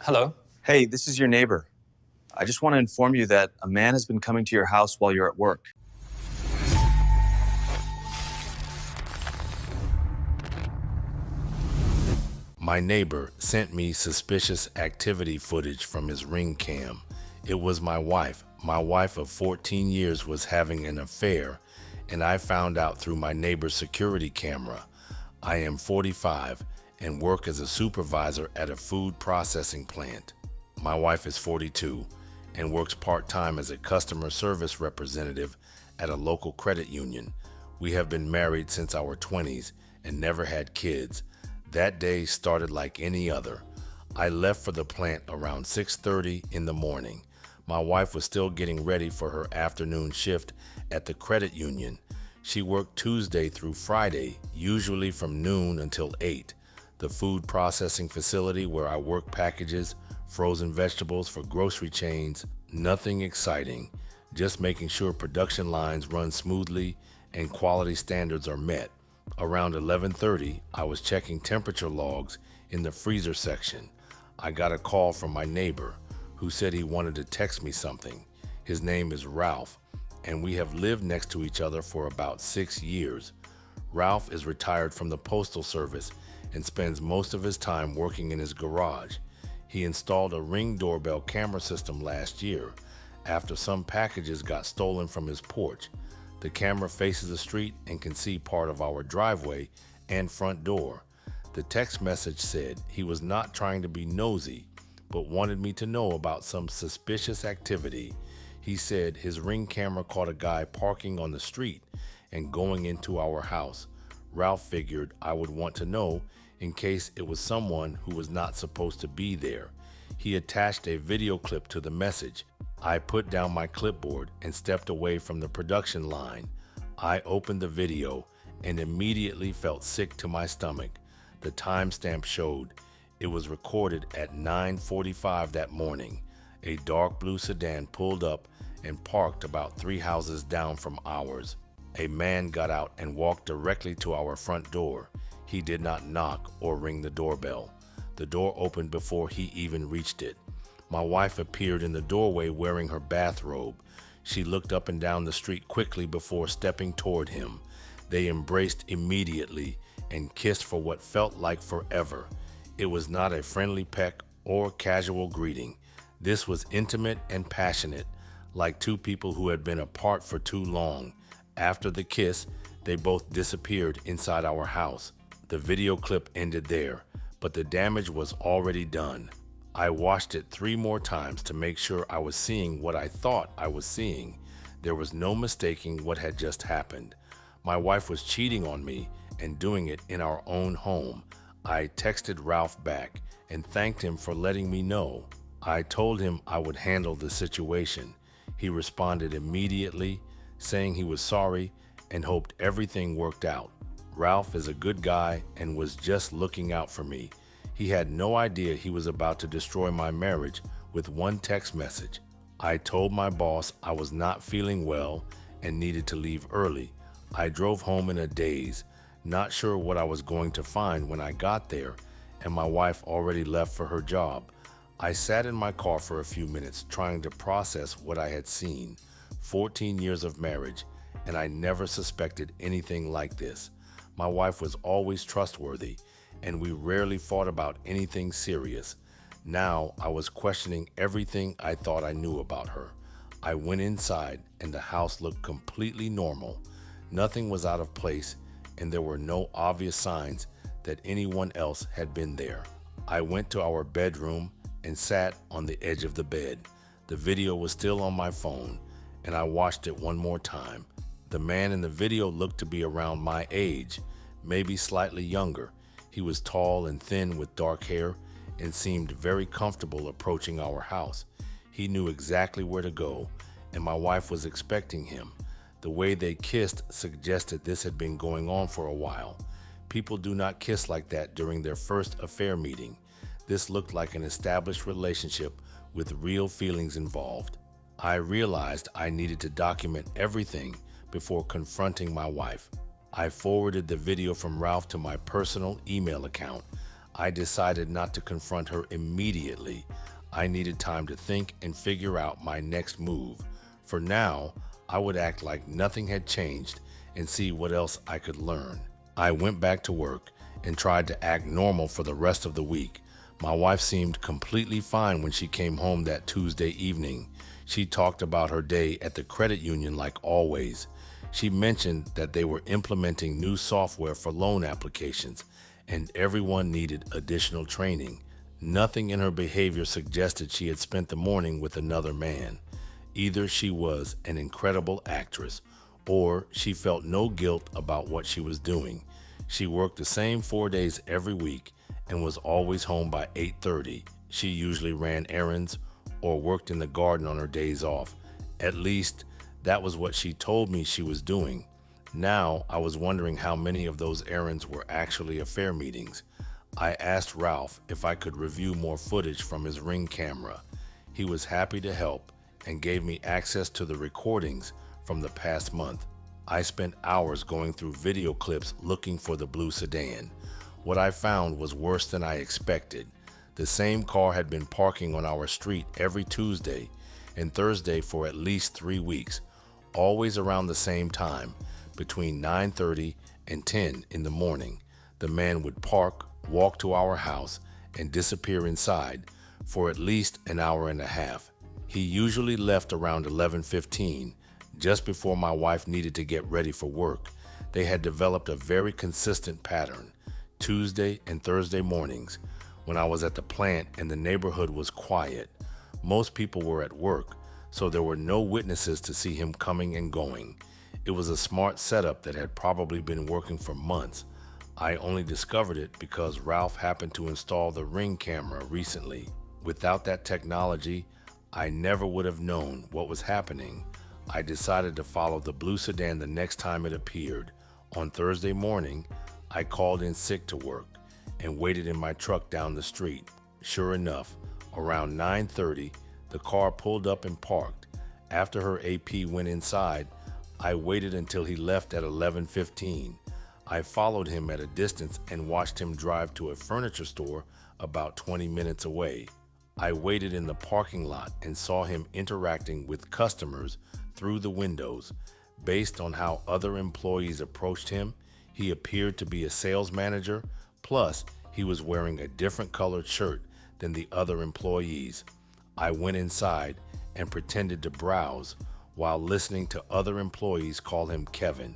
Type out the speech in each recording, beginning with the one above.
Hello. Hey, this is your neighbor. I just want to inform you that a man has been coming to your house while you're at work. My neighbor sent me suspicious activity footage from his ring cam. It was my wife. My wife of 14 years was having an affair, and I found out through my neighbor's security camera. I am 45 and work as a supervisor at a food processing plant. My wife is 42 and works part-time as a customer service representative at a local credit union. We have been married since our 20s and never had kids. That day started like any other. I left for the plant around 6:30 in the morning. My wife was still getting ready for her afternoon shift at the credit union. She worked Tuesday through Friday, usually from noon until 8. The food processing facility where I work packages frozen vegetables for grocery chains. Nothing exciting, just making sure production lines run smoothly and quality standards are met. Around 11:30, I was checking temperature logs in the freezer section. I got a call from my neighbor who said he wanted to text me something. His name is Ralph, and we have lived next to each other for about 6 years. Ralph is retired from the Postal Service and spends most of his time working in his garage. He installed a Ring doorbell camera system last year after some packages got stolen from his porch. The camera faces the street and can see part of our driveway and front door. The text message said he was not trying to be nosy, but wanted me to know about some suspicious activity. He said his Ring camera caught a guy parking on the street and going into our house. Ralph figured I would want to know in case it was someone who was not supposed to be there. He attached a video clip to the message. I put down my clipboard and stepped away from the production line. I opened the video and immediately felt sick to my stomach. The timestamp showed it was recorded at 9:45 that morning. A dark blue sedan pulled up and parked about 3 houses down from ours. A man got out and walked directly to our front door. He did not knock or ring the doorbell. The door opened before he even reached it. My wife appeared in the doorway wearing her bathrobe. She looked up and down the street quickly before stepping toward him. They embraced immediately and kissed for what felt like forever. It was not a friendly peck or casual greeting. This was intimate and passionate, like two people who had been apart for too long. After the kiss, they both disappeared inside our house. The video clip ended there, but the damage was already done. I watched it 3 more times to make sure I was seeing what I thought I was seeing. There was no mistaking what had just happened. My wife was cheating on me and doing it in our own home. I texted Ralph back and thanked him for letting me know. I told him I would handle the situation. He responded immediately, saying he was sorry and hoped everything worked out. Ralph is a good guy and was just looking out for me. He had no idea he was about to destroy my marriage with one text message. I told my boss I was not feeling well and needed to leave early. I drove home in a daze, not sure what I was going to find when I got there, and my wife already left for her job. I sat in my car for a few minutes trying to process what I had seen. 14 years of marriage, and I never suspected anything like this. My wife was always trustworthy, and we rarely fought about anything serious. Now I was questioning everything I thought I knew about her. I went inside, and the house looked completely normal. Nothing was out of place, and there were no obvious signs that anyone else had been there. I went to our bedroom and sat on the edge of the bed. The video was still on my phone, and I watched it one more time. The man in the video looked to be around my age, maybe slightly younger. He was tall and thin with dark hair and seemed very comfortable approaching our house. He knew exactly where to go, and my wife was expecting him. The way they kissed suggested this had been going on for a while. People do not kiss like that during their first affair meeting. This looked like an established relationship with real feelings involved. I realized I needed to document everything before confronting my wife. I forwarded the video from Ralph to my personal email account. I decided not to confront her immediately. I needed time to think and figure out my next move. For now, I would act like nothing had changed and see what else I could learn. I went back to work and tried to act normal for the rest of the week. My wife seemed completely fine when she came home that Tuesday evening. She talked about her day at the credit union like always. She mentioned that they were implementing new software for loan applications and everyone needed additional training. Nothing in her behavior suggested she had spent the morning with another man. Either she was an incredible actress or she felt no guilt about what she was doing. She worked the same 4 days every week and was always home by 8:30. She usually ran errands or worked in the garden on her days off. At least that was what she told me she was doing. Now I was wondering how many of those errands were actually affair meetings. I asked Ralph if I could review more footage from his Ring camera. He was happy to help and gave me access to the recordings from the past month. I spent hours going through video clips looking for the blue sedan. What I found was worse than I expected. The same car had been parking on our street every Tuesday and Thursday for at least 3 weeks, always around the same time, between 9:30 and 10 in the morning. The man would park, walk to our house, and disappear inside for at least an hour and a half. He usually left around 11:15, just before my wife needed to get ready for work. They had developed a very consistent pattern. Tuesday and Thursday mornings, when I was at the plant and the neighborhood was quiet, most people were at work, so there were no witnesses to see him coming and going. It was a smart setup that had probably been working for months. I only discovered it because Ralph happened to install the Ring camera recently. Without that technology, I never would have known what was happening. I decided to follow the blue sedan the next time it appeared. On Thursday morning, I called in sick to work and waited in my truck down the street. Sure enough, around 9:30, the car pulled up and parked. After her AP went inside, I waited until he left at 11:15. I followed him at a distance and watched him drive to a furniture store about 20 minutes away. I waited in the parking lot and saw him interacting with customers through the windows. Based on how other employees approached him, he appeared to be a sales manager, plus he was wearing a different colored shirt than the other employees. I went inside and pretended to browse while listening to other employees call him Kevin.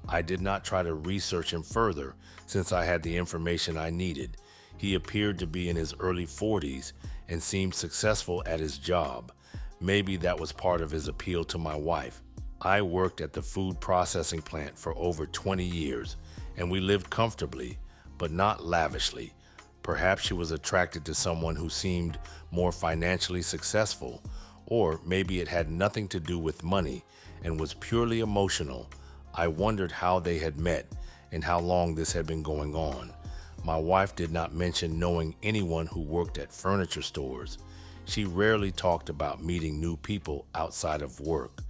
I did not try to research him further since I had the information I needed. He appeared to be in his early 40s and seemed successful at his job. Maybe that was part of his appeal to my wife. I worked at the food processing plant for over 20 years, and we lived comfortably, but not lavishly. Perhaps she was attracted to someone who seemed more financially successful, or maybe it had nothing to do with money and was purely emotional. I wondered how they had met and how long this had been going on. My wife did not mention knowing anyone who worked at furniture stores. She rarely talked about meeting new people outside of work.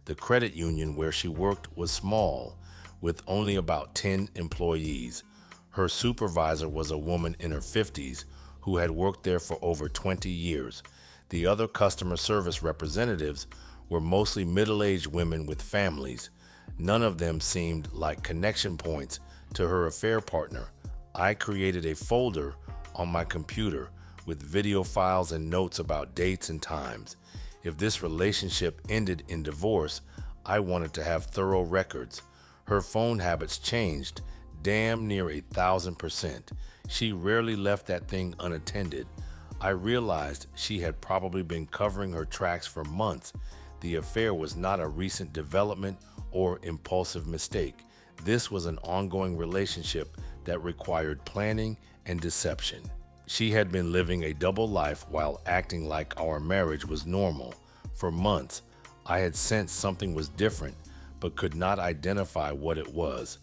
The credit union where she worked was small, with only about 10 employees. Her supervisor was a woman in her 50s who had worked there for over 20 years. The other customer service representatives were mostly middle-aged women with families. None of them seemed like connection points to her affair partner. I created a folder on my computer with video files and notes about dates and times. If this relationship ended in divorce, I wanted to have thorough records. Her phone habits changed damn near 1,000%. She rarely left that thing unattended. I realized she had probably been covering her tracks for months. The affair was not a recent development or impulsive mistake. This was an ongoing relationship that required planning and deception. She had been living a double life while acting like our marriage was normal. For months, I had sensed something was different, but could not identify what it was.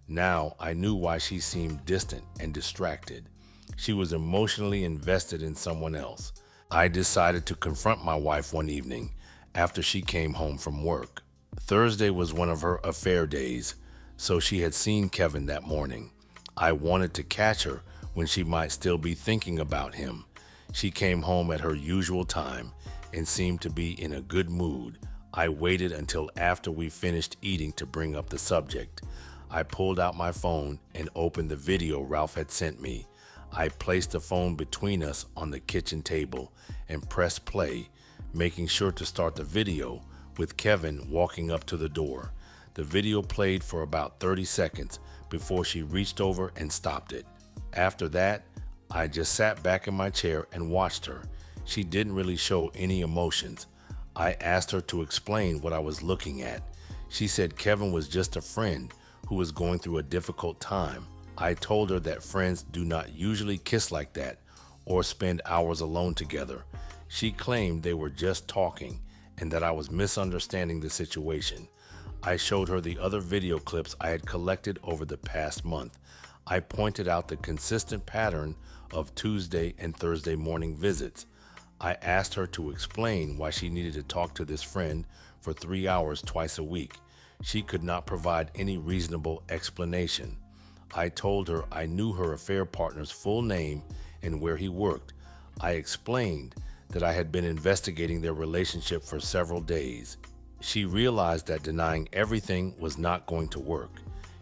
Now I knew why she seemed distant and distracted. She was emotionally invested in someone else. I decided to confront my wife one evening after she came home from work. Thursday was one of her affair days, so she had seen Kevin that morning. I wanted to catch her when she might still be thinking about him. She came home at her usual time and seemed to be in a good mood. I waited until after we finished eating to bring up the subject. I pulled out my phone and opened the video Ralph had sent me. I placed the phone between us on the kitchen table and pressed play, making sure to start the video with Kevin walking up to the door. The video played for about 30 seconds before she reached over and stopped it. After that, I just sat back in my chair and watched her. She didn't really show any emotions. I asked her to explain what I was looking at. She said Kevin was just a friend who was going through a difficult time. I told her that friends do not usually kiss like that or spend hours alone together. She claimed they were just talking and that I was misunderstanding the situation. I showed her the other video clips I had collected over the past month. I pointed out the consistent pattern of Tuesday and Thursday morning visits. I asked her to explain why she needed to talk to this friend for 3 hours twice a week. She could not provide any reasonable explanation. I told her I knew her affair partner's full name and where he worked. I explained that I had been investigating their relationship for several days. She realized that denying everything was not going to work.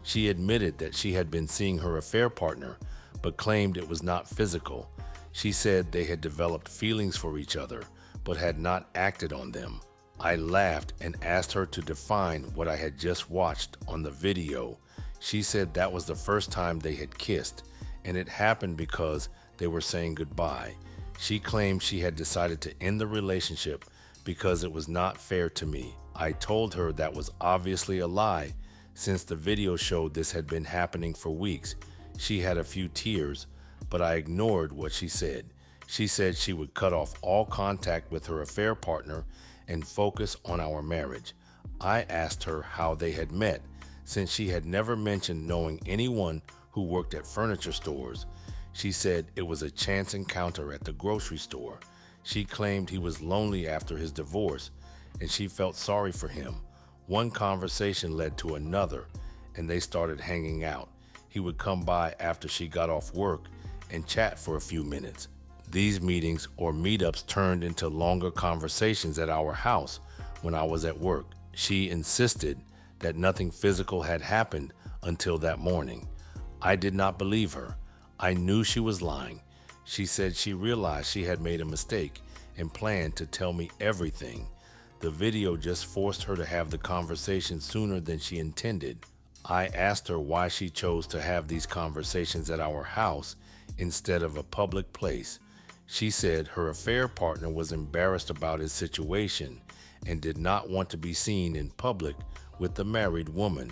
She admitted that she had been seeing her affair partner, but claimed it was not physical. She said they had developed feelings for each other, but had not acted on them. I laughed and asked her to define what I had just watched on the video. She said that was the first time they had kissed, and it happened because they were saying goodbye. She claimed she had decided to end the relationship because it was not fair to me. I told her that was obviously a lie, since the video showed this had been happening for weeks. She had a few tears, but I ignored what she said. She said she would cut off all contact with her affair partner and focus on our marriage. I asked her how they had met, since she had never mentioned knowing anyone who worked at furniture stores. She said it was a chance encounter at the grocery store. She claimed he was lonely after his divorce, and she felt sorry for him. One conversation led to another, and they started hanging out. He would come by after she got off work and chat for a few minutes. These meetings or meetups turned into longer conversations at our house when I was at work. She insisted that nothing physical had happened until that morning. I did not believe her. I knew she was lying. She said she realized she had made a mistake and planned to tell me everything. The video just forced her to have the conversation sooner than she intended. I asked her why she chose to have these conversations at our house instead of a public place. She said her affair partner was embarrassed about his situation and did not want to be seen in public with the married woman.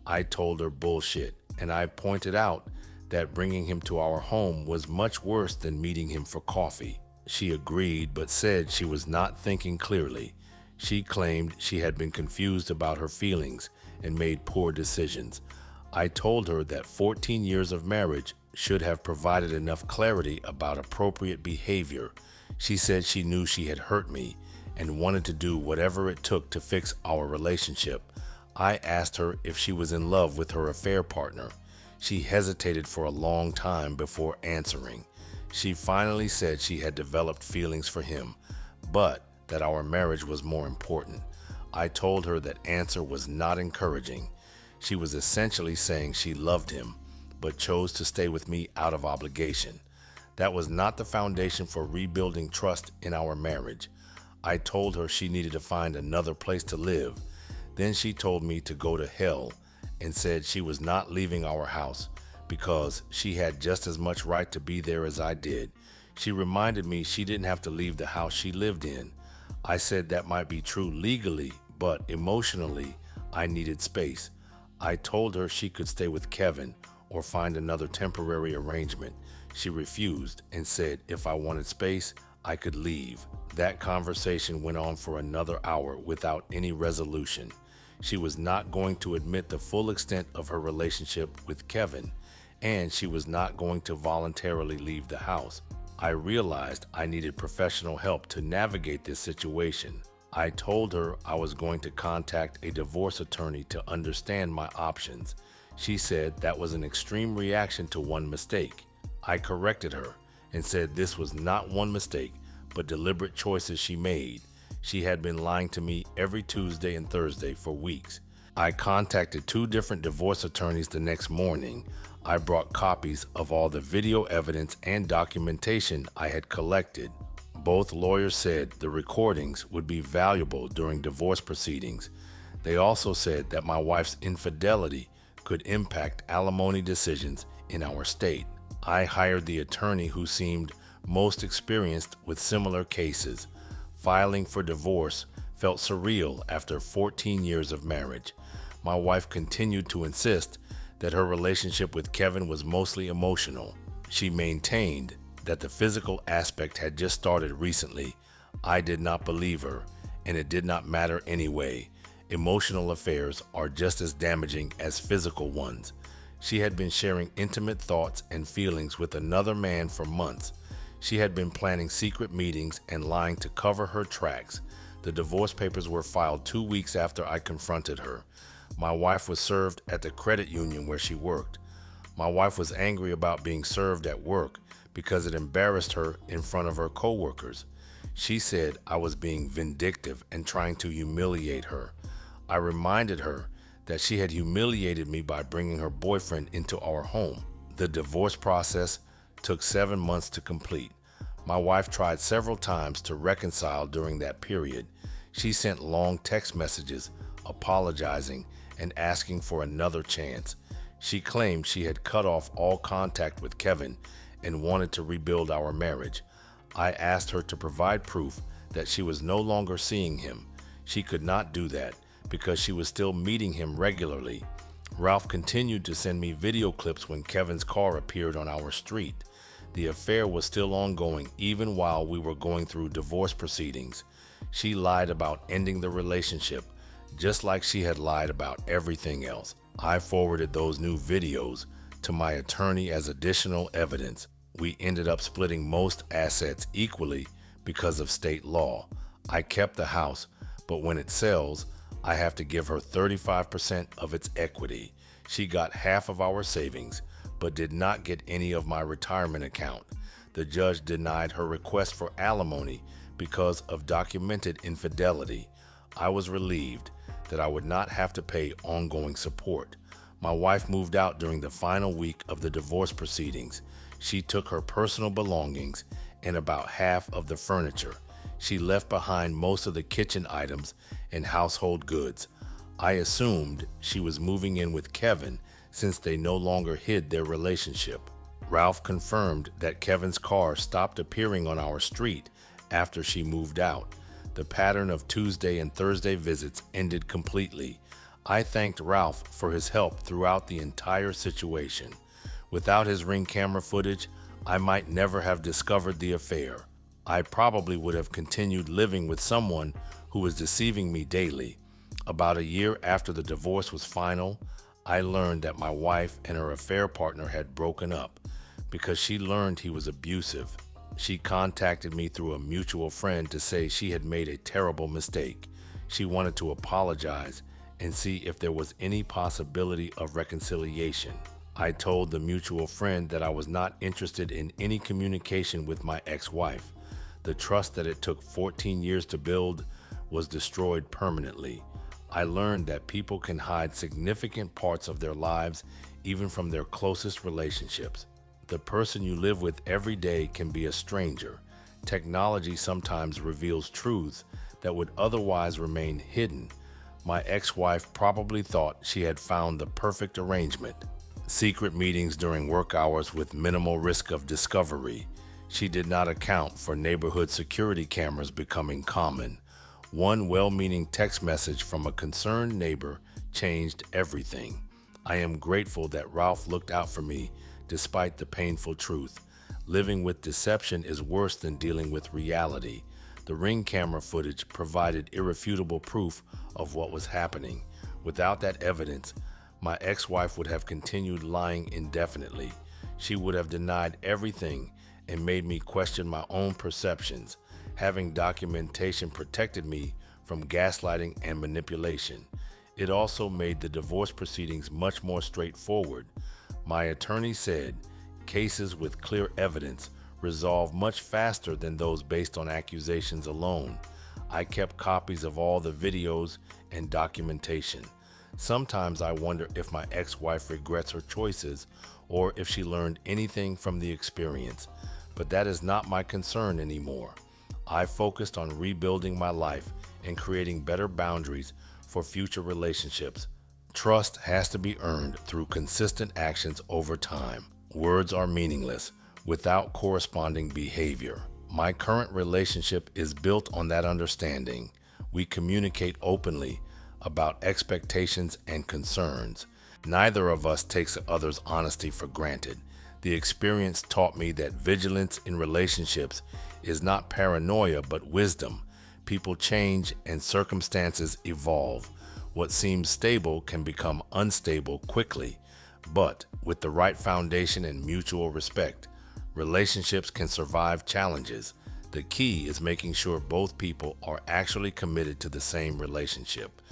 I told her bullshit, and I pointed out that bringing him to our home was much worse than meeting him for coffee. She agreed, but said she was not thinking clearly. She claimed she had been confused about her feelings and made poor decisions. I told her that 14 years of marriage should have provided enough clarity about appropriate behavior. She said she knew she had hurt me and wanted to do whatever it took to fix our relationship. I asked her if she was in love with her affair partner. She hesitated for a long time before answering. She finally said she had developed feelings for him, but that our marriage was more important. I told her that answer was not encouraging. She was essentially saying she loved him, but chose to stay with me out of obligation. That was not the foundation for rebuilding trust in our marriage. I told her she needed to find another place to live. Then she told me to go to hell and said she was not leaving our house because she had just as much right to be there as I did. She reminded me she didn't have to leave the house she lived in. I said that might be true legally, but emotionally, I needed space. I told her she could stay with Kevin or find another temporary arrangement. She refused and said if I wanted space, I could leave. That conversation went on for another hour without any resolution. She was not going to admit the full extent of her relationship with Kevin, and she was not going to voluntarily leave the house. I realized I needed professional help to navigate this situation. I told her I was going to contact a divorce attorney to understand my options. She said that was an extreme reaction to one mistake. I corrected her and said this was not one mistake, but deliberate choices she made. She had been lying to me every Tuesday and Thursday for weeks. I contacted 2 different divorce attorneys the next morning. I brought copies of all the video evidence and documentation I had collected. Both lawyers said the recordings would be valuable during divorce proceedings. They also said that my wife's infidelity could impact alimony decisions in our state. I hired the attorney who seemed most experienced with similar cases. Filing for divorce felt surreal after 14 years of marriage. My wife continued to insist that her relationship with Kevin was mostly emotional. She maintained that the physical aspect had just started recently. I did not believe her, and it did not matter anyway. Emotional affairs are just as damaging as physical ones. She had been sharing intimate thoughts and feelings with another man for months. She had been planning secret meetings and lying to cover her tracks. The divorce papers were filed 2 weeks after I confronted her. My wife was served at the credit union where she worked. My wife was angry about being served at work because it embarrassed her in front of her coworkers. She said I was being vindictive and trying to humiliate her. I reminded her that she had humiliated me by bringing her boyfriend into our home. The divorce process took 7 months to complete. My wife tried several times to reconcile during that period. She sent long text messages apologizing and asking for another chance. She claimed she had cut off all contact with Kevin and wanted to rebuild our marriage. I asked her to provide proof that she was no longer seeing him. She could not do that because she was still meeting him regularly. Ralph continued to send me video clips when Kevin's car appeared on our street. The affair was still ongoing even while we were going through divorce proceedings. She lied about ending the relationship, just like she had lied about everything else. I forwarded those new videos to my attorney as additional evidence. We ended up splitting most assets equally because of state law. I kept the house, but when it sells, I have to give her 35% of its equity. She got half of our savings, but did not get any of my retirement account. The judge denied her request for alimony because of documented infidelity. I was relieved that I would not have to pay ongoing support. My wife moved out during the final week of the divorce proceedings. She took her personal belongings and about half of the furniture. She left behind most of the kitchen items and household goods. I assumed she was moving in with Kevin since they no longer hid their relationship. Ralph confirmed that Kevin's car stopped appearing on our street after she moved out. The pattern of Tuesday and Thursday visits ended completely. I thanked Ralph for his help throughout the entire situation. Without his Ring camera footage, I might never have discovered the affair. I probably would have continued living with someone who was deceiving me daily. About a year after the divorce was final, I learned that my wife and her affair partner had broken up because she learned he was abusive. She contacted me through a mutual friend to say she had made a terrible mistake. She wanted to apologize and see if there was any possibility of reconciliation. I told the mutual friend that I was not interested in any communication with my ex-wife. The trust that it took 14 years to build was destroyed permanently. I learned that people can hide significant parts of their lives even from their closest relationships. The person you live with every day can be a stranger. Technology sometimes reveals truths that would otherwise remain hidden. My ex-wife probably thought she had found the perfect arrangement. Secret meetings during work hours with minimal risk of discovery. She did not account for neighborhood security cameras becoming common. One well-meaning text message from a concerned neighbor changed everything. I am grateful that Ralph looked out for me despite the painful truth. Living with deception is worse than dealing with reality. The Ring camera footage provided irrefutable proof of what was happening. Without that evidence, my ex-wife would have continued lying indefinitely. She would have denied everything and made me question my own perceptions. Having documentation protected me from gaslighting and manipulation. It also made the divorce proceedings much more straightforward. My attorney said, Cases with clear evidence resolve much faster than those based on accusations alone. I kept copies of all the videos and documentation. Sometimes I wonder if my ex-wife regrets her choices or if she learned anything from the experience, but that is not my concern anymore. I focused on rebuilding my life and creating better boundaries for future relationships. Trust has to be earned through consistent actions over time. Words are meaningless without corresponding behavior. My current relationship is built on that understanding. We communicate openly about expectations and concerns. Neither of us takes the other's honesty for granted. The experience taught me that vigilance in relationships is not paranoia but wisdom. People change and circumstances evolve. What seems stable can become unstable quickly, but with the right foundation and mutual respect, relationships can survive challenges. The key is making sure both people are actually committed to the same relationship.